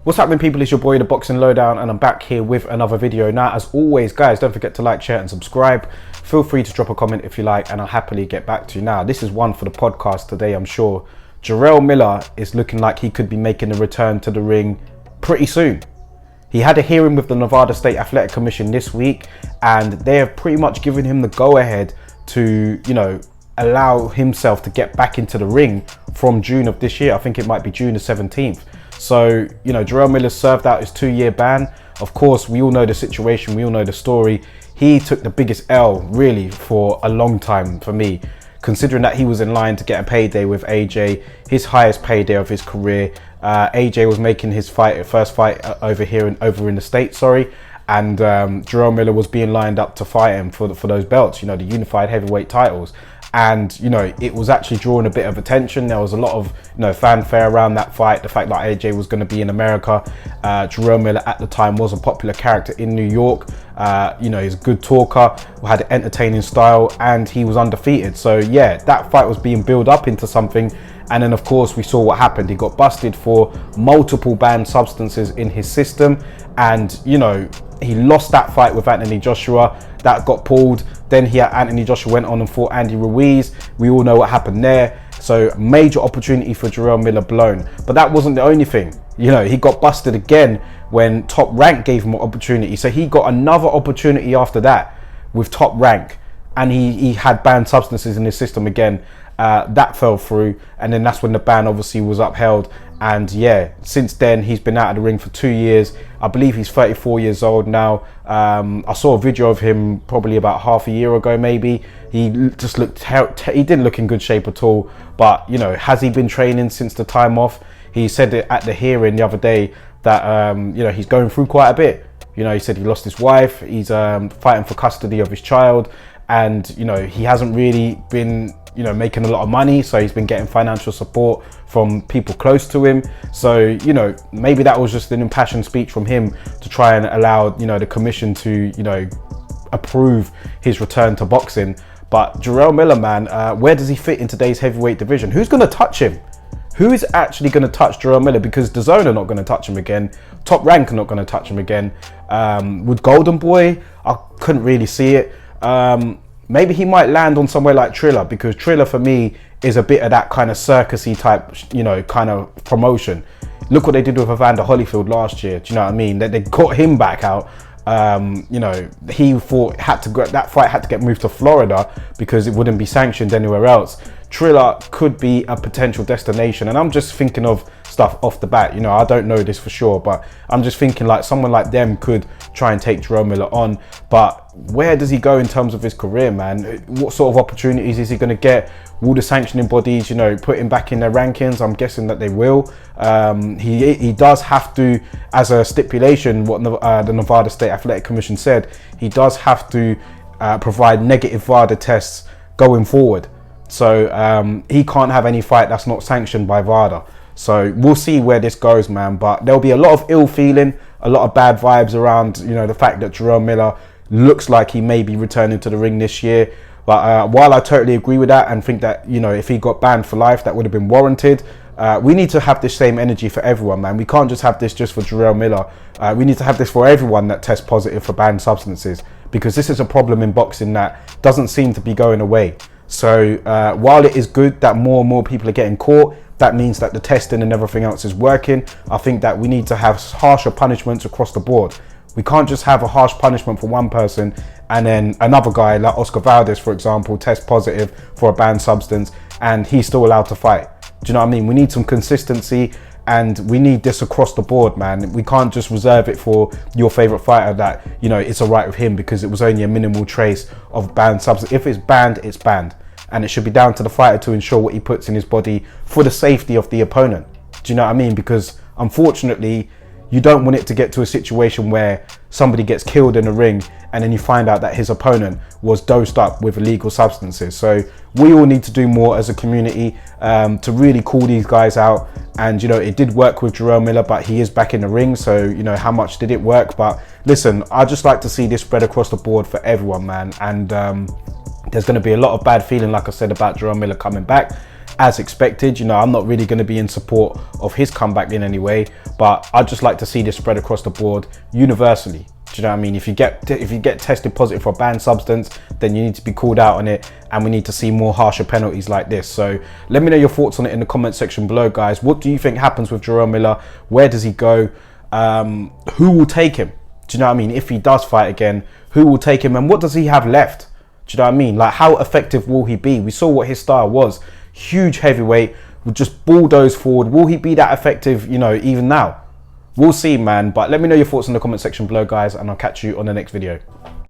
What's happening, people? It's your boy, the Boxing Lowdown, and I'm back here with another video. Now, as always, guys, don't forget to like, share, and subscribe. Feel free to drop a comment if you like, and I'll happily get back to you. Now, this is one for the podcast today, I'm sure. Jarrell Miller is looking like he could be making a return to the ring pretty soon. He had a hearing with the Nevada State Athletic Commission this week, and they have pretty much given him the go-ahead to, allow himself to get back into the ring from June of this year. I think it might be June the 17th. So, Jarrell Miller served out his 2-year ban. Of course, we all know the situation. We all know the story. He took the biggest L, really, for a long time for me, considering that he was in line to get a payday with AJ, his highest payday of his career. AJ was making his first fight over in the States, and Jarrell Miller was being lined up to fight him for those belts, the unified heavyweight titles. And it was actually drawing a bit of attention. There was a lot of fanfare around that fight, the fact that AJ was going to be in America. Jarrell Miller at the time was a popular character in New York. He's a good talker, had an entertaining style, and he was undefeated. So yeah, that fight was being built up into something. And then of course we saw what happened. He got busted for multiple banned substances in his system, and he lost that fight with Anthony Joshua. That got pulled. Then Anthony Joshua went on and fought Andy Ruiz. We all know what happened there. So major opportunity for Jarrell Miller blown. But that wasn't the only thing. He got busted again when Top Rank gave him an opportunity. So he got another opportunity after that with Top Rank, and he had banned substances in his system again. That fell through, and then that's when the ban obviously was upheld. And yeah, since then he's been out of the ring for 2 years. I believe he's 34 years old now. I saw a video of him probably about half a year ago, maybe. He just looked, he didn't look in good shape at all. But has he been training since the time off? He said it at the hearing the other day that he's going through quite a bit. He said he lost his wife. He's fighting for custody of his child, and he hasn't really been making a lot of money, so he's been getting financial support from people close to him. So maybe that was just an impassioned speech from him to try and allow the commission to approve his return to boxing. But Jarrell Miller, man, where does he fit in today's heavyweight division? Who's going to touch him? Who is actually going to touch Jarrell Miller? Because DAZN are not going to touch him again. Top Rank are not going to touch him again. With Golden Boy, I couldn't really see it. Maybe he might land on somewhere like Triller, because Triller for me is a bit of that kind of circusy type, kind of promotion. Look what they did with Evander Holyfield last year. Do you know what I mean? They got him back out. He thought that fight had to get moved to Florida because it wouldn't be sanctioned anywhere else. Triller could be a potential destination, and I'm just thinking of stuff off the bat. I don't know this for sure, but I'm just thinking like someone like them could try and take Jarrell Miller on. But where does he go in terms of his career, man? What sort of opportunities is he going to get? Will the sanctioning bodies, put him back in their rankings? I'm guessing that they will. He does have to, as a stipulation, what the Nevada State Athletic Commission said, he does have to provide negative VADA tests going forward. So he can't have any fight that's not sanctioned by VADA. So we'll see where this goes, man. But there'll be a lot of ill feeling, a lot of bad vibes around, the fact that Jarrell Miller looks like he may be returning to the ring this year. But while I totally agree with that and think that, if he got banned for life, that would have been warranted, we need to have this same energy for everyone, man. We can't just have this just for Jarrell Miller. We need to have this for everyone that tests positive for banned substances, because this is a problem in boxing that doesn't seem to be going away. So while it is good that more and more people are getting caught, that means that the testing and everything else is working. I think that we need to have harsher punishments across the board. We can't just have a harsh punishment for one person and then another guy like Oscar Valdez, for example, test positive for a banned substance and he's still allowed to fight. Do you know what I mean? We need some consistency, and we need this across the board, man. We can't just reserve it for your favorite fighter that, it's all right with him because it was only a minimal trace of banned substance. If it's banned, it's banned. And it should be down to the fighter to ensure what he puts in his body for the safety of the opponent. Do you know what I mean? Because unfortunately, you don't want it to get to a situation where somebody gets killed in a ring and then you find out that his opponent was dosed up with illegal substances. So we all need to do more as a community to really call these guys out. And it did work with Jarrell Miller, but he is back in the ring. So how much did it work? But listen, I just like to see this spread across the board for everyone, man. And there's going to be a lot of bad feeling, like I said, about Jarrell Miller coming back. as expected. You know, I'm not really going to be in support of his comeback in any way, but I'd just like to see this spread across the board universally. Do you know what I mean? If you get tested positive for a banned substance, then you need to be called out on it, and we need to see more harsher penalties like this. So let me know your thoughts on it in the comment section below, guys. What do you think happens with Jarrell Miller? Where does he go? Who will take him? Do you know what I mean? If he does fight again, who will take him, and what does he have left? Do you know what I mean? Like, how effective will he be? We saw what his style was. Huge heavyweight, will just bulldoze forward. Will he be that effective, you know, even now? We'll see, man. But let me know your thoughts in the comment section below, guys, and I'll catch you on the next video.